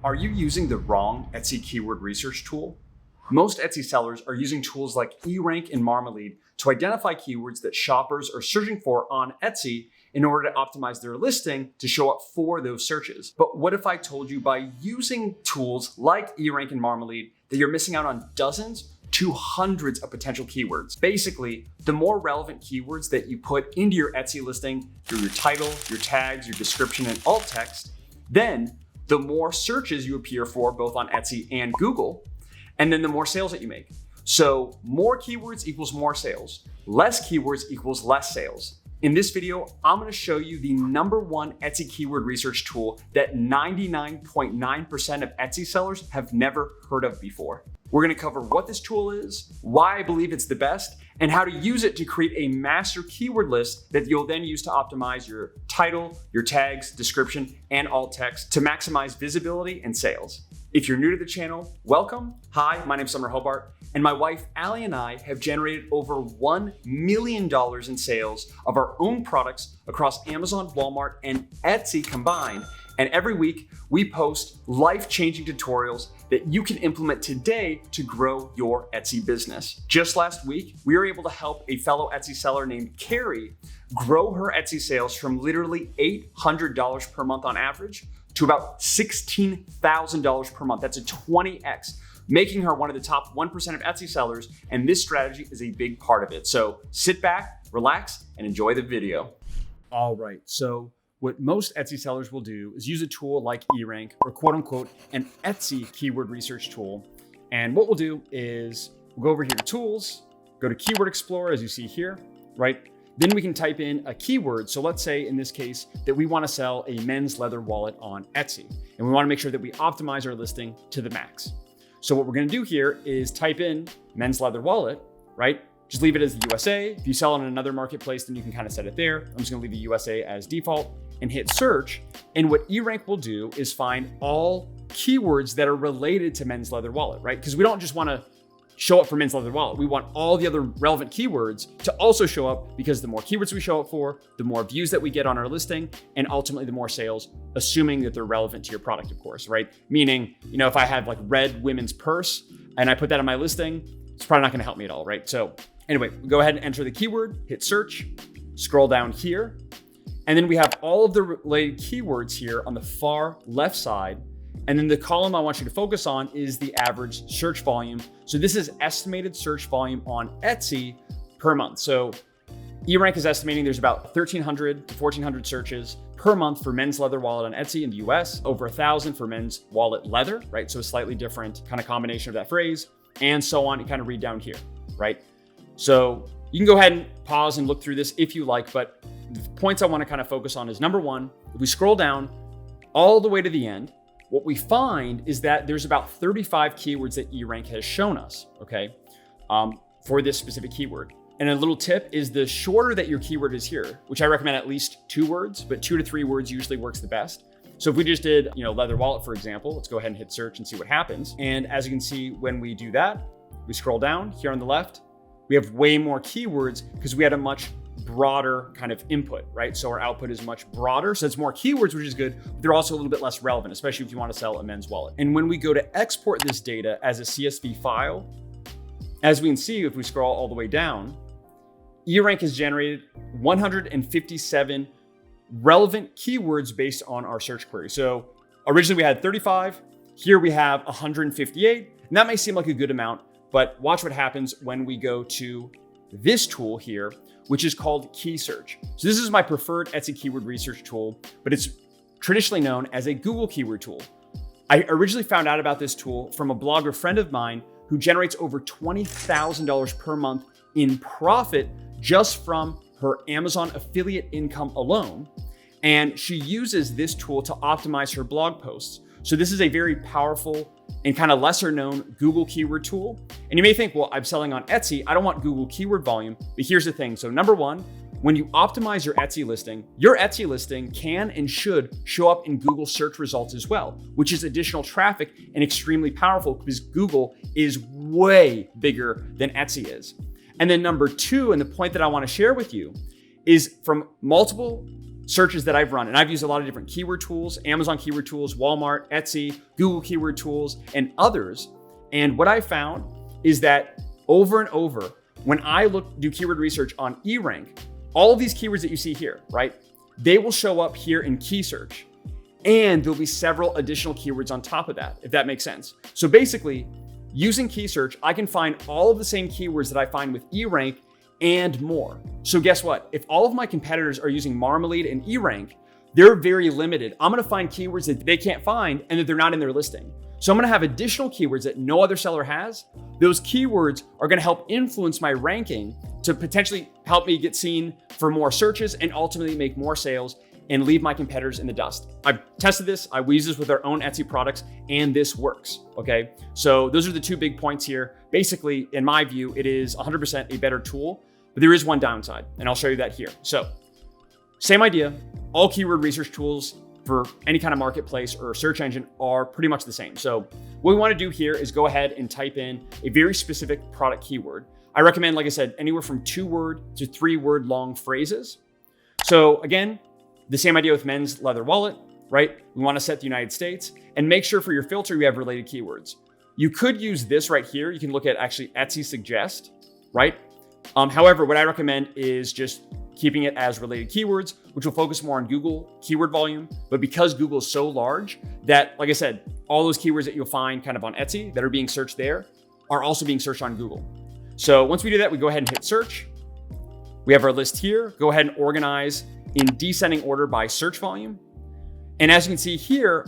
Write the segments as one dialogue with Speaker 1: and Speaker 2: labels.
Speaker 1: Are you using the wrong Etsy keyword research tool? Most Etsy sellers are using tools like eRank and Marmalade to identify keywords that shoppers are searching for on Etsy in order to optimize their listing to show up for those searches. But what if I told you by using tools like eRank and Marmalade that you're missing out on dozens to hundreds of potential keywords? Basically, the more relevant keywords that you put into your Etsy listing through your title, your tags, your description, and alt text, then the more searches you appear for both on Etsy and Google, and then the more sales that you make. So more keywords equals more sales. Less keywords equals less sales. In this video, I'm gonna show you the #1 Etsy keyword research tool that 99.9% of Etsy sellers have never heard of before. We're gonna cover what this tool is, why I believe it's the best, and how to use it to create a master keyword list that you'll then use to optimize your title, your tags, description, and alt text to maximize visibility and sales. If you're new to the channel, welcome. Hi, my name's Summer Hobart, and my wife, Allie, and I have generated over $1 million in sales of our own products across Amazon, Walmart, and Etsy combined. And every week, we post life-changing tutorials that you can implement today to grow your Etsy business. Just last week, we were able to help a fellow Etsy seller named Carrie grow her Etsy sales from literally $800 per month on average to about $16,000 per month. That's a 20x, making her one of the top 1% of Etsy sellers, and this strategy is a big part of it. So sit back, relax, and enjoy the video. All right, so what most Etsy sellers will do is use a tool like eRank, or quote unquote, an Etsy keyword research tool. And what we'll do is we'll go over here to tools, go to Keyword Explorer, as you see here, right? Then we can type in a keyword. So let's say in this case that we want to sell a men's leather wallet on Etsy, and we want to make sure that we optimize our listing to the max. So what we're going to do here is type in men's leather wallet, right? Just leave it as the USA. If you sell on another marketplace, then you can kind of set it there. I'm just going to leave the USA as default and hit search. And what eRank will do is find all keywords that are related to men's leather wallet, right? Because we don't just want to show up for men's leather wallet. We want all the other relevant keywords to also show up, because the more keywords we show up for, the more views that we get on our listing, and ultimately the more sales, assuming that they're relevant to your product, of course, right? Meaning, if I have like red women's purse and I put that on my listing, it's probably not going to help me at all, right? So anyway, go ahead and enter the keyword, hit search, scroll down here, and then we have all of the related keywords here on the far left side. And then the column I want you to focus on is the average search volume. So this is estimated search volume on Etsy per month. So eRank is estimating there's about 1,300 to 1,400 searches per month for men's leather wallet on Etsy in the US, over 1,000 for men's wallet leather, right? So a slightly different kind of combination of that phrase, and so on. You kind of read down here, right? So you can go ahead and pause and look through this if you like, but the points I want to kind of focus on is #1, if we scroll down all the way to the end, what we find is that there's about 35 keywords that eRank has shown us, okay, for this specific keyword. And a little tip is the shorter that your keyword is here, which I recommend at least 2 words, but 2 to 3 words usually works the best. So if we just did, leather wallet, for example, let's go ahead and hit search and see what happens. And as you can see, when we do that, we scroll down here on the left, we have way more keywords because we had a much broader kind of input, right? So our output is much broader. So it's more keywords, which is good, but they're also a little bit less relevant, especially if you want to sell a men's wallet. And when we go to export this data as a CSV file, as we can see, if we scroll all the way down, eRank has generated 157 relevant keywords based on our search query. So originally we had 35, here we have 158, and that may seem like a good amount, but watch what happens when we go to this tool here, which is called Key Search. So this is my preferred Etsy keyword research tool, but it's traditionally known as a Google keyword tool. I originally found out about this tool from a blogger friend of mine who generates over $20,000 per month in profit just from her Amazon affiliate income alone. And she uses this tool to optimize her blog posts. So this is a very powerful and kind of lesser known Google keyword tool. And you may think, well, I'm selling on Etsy, I don't want Google keyword volume. But here's the thing. So #1, when you optimize your Etsy listing can and should show up in Google search results as well, which is additional traffic and extremely powerful because Google is way bigger than Etsy is. And then #2, and the point that I want to share with you, is from multiple searches that I've run, and I've used a lot of different keyword tools, Amazon keyword tools, Walmart, Etsy, Google keyword tools, and others. And what I found is that over and over, when I do keyword research on eRank, all of these keywords that you see here, right? They will show up here in key search, and there'll be several additional keywords on top of that, if that makes sense. So basically, using key search, I can find all of the same keywords that I find with eRank and more. So guess what? If all of my competitors are using Marmalade and eRank, they're very limited. I'm gonna find keywords that they can't find and that they're not in their listing. So I'm gonna have additional keywords that no other seller has. Those keywords are gonna help influence my ranking to potentially help me get seen for more searches and ultimately make more sales and leave my competitors in the dust. I've tested this, we use this with our own Etsy products, and this works, okay? So those are the two big points here. Basically, in my view, it is 100% a better tool, but there is one downside, and I'll show you that here. So, same idea, all keyword research tools for any kind of marketplace or search engine are pretty much the same. So what we wanna do here is go ahead and type in a very specific product keyword. I recommend, like I said, anywhere from 2-word to 3-word long phrases. So again, the same idea with men's leather wallet, right? We wanna set the United States and make sure for your filter you have related keywords. You could use this right here. You can look at actually Etsy Suggest, right? However, what I recommend is just keeping it as related keywords, which will focus more on Google keyword volume. But because Google is so large that, like I said, all those keywords that you'll find kind of on Etsy that are being searched there are also being searched on Google. So once we do that, we go ahead and hit search. We have our list here. Go ahead and organize in descending order by search volume. And as you can see here,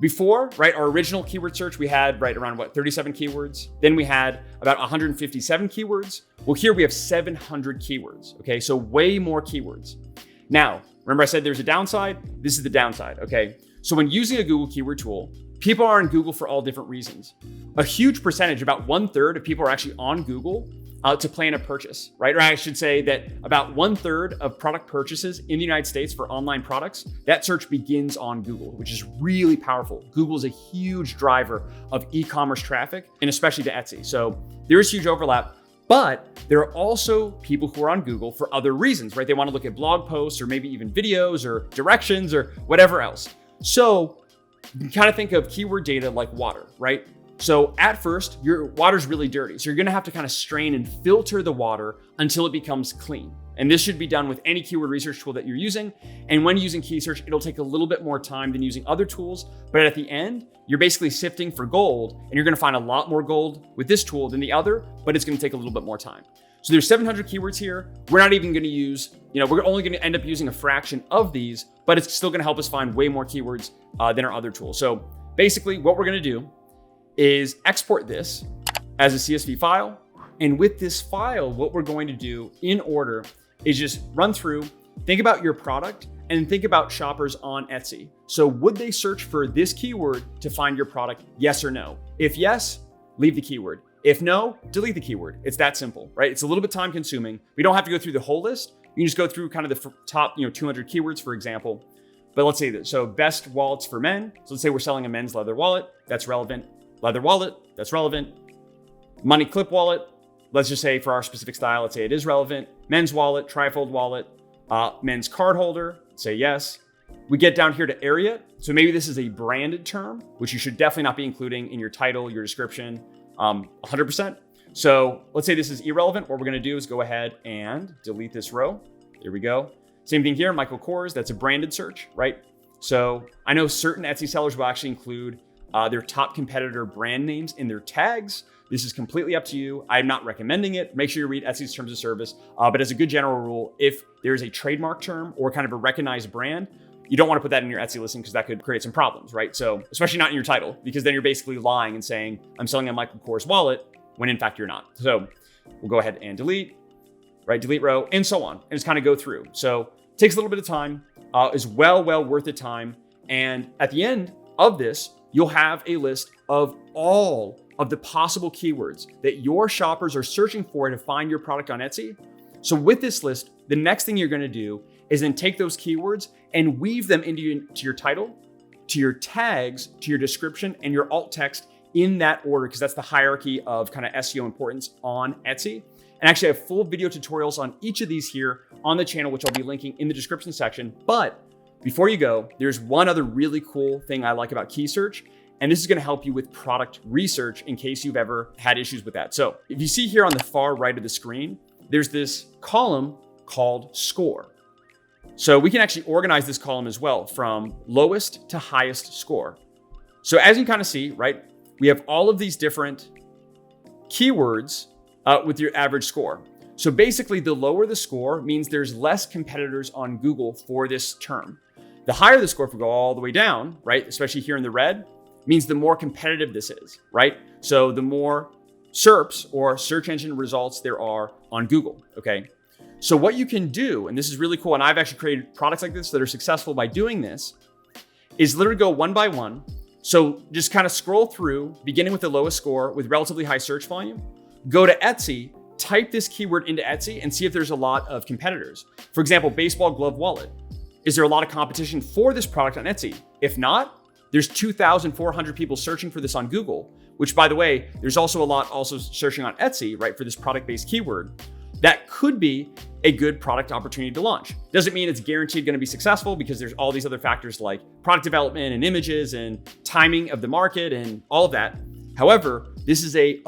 Speaker 1: before, right, our original keyword search, we had right around 37 keywords. Then we had about 157 keywords. Well, here we have 700 keywords, okay? So way more keywords. Now, remember I said there's a downside? This is the downside, okay? So when using a Google keyword tool, people are on Google for all different reasons. A huge percentage, about 1/3 of people are actually on Google to plan a purchase, right? Or I should say that about 1/3 of product purchases in the United States for online products, that search begins on Google, which is really powerful. Google is a huge driver of e-commerce traffic, and especially to Etsy. So there is huge overlap, but there are also people who are on Google for other reasons, right? They want to look at blog posts or maybe even videos or directions or whatever else. So you can kind of think of keyword data like water, right? So at first, your water's really dirty. So you're gonna have to kind of strain and filter the water until it becomes clean. And this should be done with any keyword research tool that you're using. And when using key search, it'll take a little bit more time than using other tools. But at the end, you're basically sifting for gold, and you're gonna find a lot more gold with this tool than the other, but it's gonna take a little bit more time. So there's 700 keywords here. We're not even gonna use, we're only gonna end up using a fraction of these, but it's still gonna help us find way more keywords than our other tools. So basically what we're gonna do is export this as a CSV file. And with this file, what we're going to do in order is just run through, think about your product, and think about shoppers on Etsy. So would they search for this keyword to find your product, yes or no? If yes, leave the keyword. If no, delete the keyword. It's that simple, right? It's a little bit time consuming. We don't have to go through the whole list. You can just go through kind of the top 200 keywords, for example. But let's say that, so best wallets for men. So let's say we're selling a men's leather wallet, that's relevant. Leather wallet, that's relevant. Money clip wallet, let's just say for our specific style, let's say it is relevant. Men's wallet, trifold wallet, men's card holder, say yes. We get down here to area. So maybe this is a branded term, which you should definitely not be including in your title, your description, 100%. So let's say this is irrelevant. What we're gonna do is go ahead and delete this row. There we go. Same thing here, Michael Kors, that's a branded search, right? So I know certain Etsy sellers will actually include their top competitor brand names in their tags. This is completely up to you. I'm not recommending it. Make sure you read Etsy's terms of service. But as a good general rule, if there's a trademark term or kind of a recognized brand, you don't want to put that in your Etsy listing because that could create some problems, right? So especially not in your title, because then you're basically lying and saying, I'm selling a Michael Kors wallet, when in fact you're not. So we'll go ahead and delete, right? Delete row, and so on. And just kind of go through. So it takes a little bit of time, is well worth the time. And at the end of this, you'll have a list of all of the possible keywords that your shoppers are searching for to find your product on Etsy. So with this list, the next thing you're gonna do is then take those keywords and weave them into your title, to your tags, to your description, and your alt text in that order, because that's the hierarchy of kind of SEO importance on Etsy. And actually I have full video tutorials on each of these here on the channel, which I'll be linking in the description section. But before you go, there's one other really cool thing I like about key search, and this is going to help you with product research in case you've ever had issues with that. So if you see here on the far right of the screen, there's this column called score. So we can actually organize this column as well from lowest to highest score. So as you kind of see, right, we have all of these different keywords with your average score. So basically the lower the score means there's less competitors on Google for this term. The higher the score, if we go all the way down, right, especially here in the red, means the more competitive this is, right? So the more SERPs or search engine results there are on Google, okay? So what you can do, and this is really cool, and I've actually created products like this that are successful by doing this, is literally go one by one. So just kind of scroll through, beginning with the lowest score with relatively high search volume, go to Etsy, type this keyword into Etsy and see if there's a lot of competitors. For example, baseball glove wallet. Is there a lot of competition for this product on Etsy? If not, there's 2,400 people searching for this on Google, which by the way, there's also a lot also searching on Etsy, right, for this product-based keyword. That could be a good product opportunity to launch. Doesn't mean it's guaranteed going to be successful because there's all these other factors like product development and images and timing of the market and all of that. However, this is in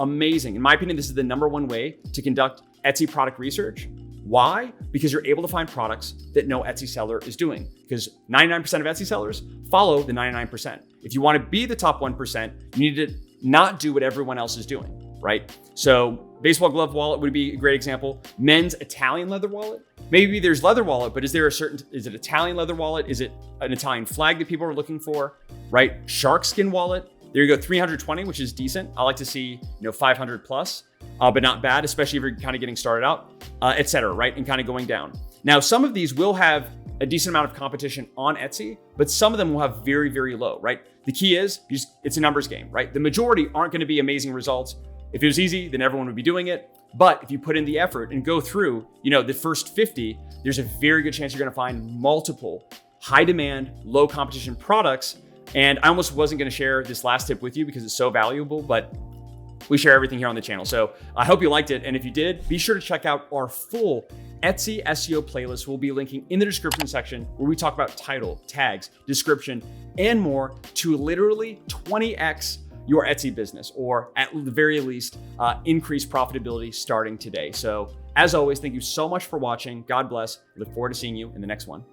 Speaker 1: my opinion, this is the number one way to conduct Etsy product research. Why? Because you're able to find products that no Etsy seller is doing. Because 99% of Etsy sellers follow the 99%. If you want to be the top 1%, you need to not do what everyone else is doing, right? So baseball glove wallet would be a great example. Men's Italian leather wallet. Maybe there's leather wallet, but is it Italian leather wallet? Is it an Italian flag that people are looking for, right? Shark skin wallet. There you go, 320, which is decent. I like to see 500 plus, but not bad, especially if you're kind of getting started out, et cetera, right? And kind of going down. Now, some of these will have a decent amount of competition on Etsy, but some of them will have very, very low, right? The key is it's a numbers game, right? The majority aren't going to be amazing results. If it was easy, then everyone would be doing it. But if you put in the effort and go through, the first 50, there's a very good chance you're going to find multiple high demand, low competition products. And I almost wasn't going to share this last tip with you because it's so valuable, but we share everything here on the channel. So I hope you liked it. And if you did, be sure to check out our full Etsy SEO playlist. We'll be linking in the description section where we talk about title, tags, description, and more to literally 20x your Etsy business, or at the very least, increase profitability starting today. So as always, thank you so much for watching. God bless. Look forward to seeing you in the next one.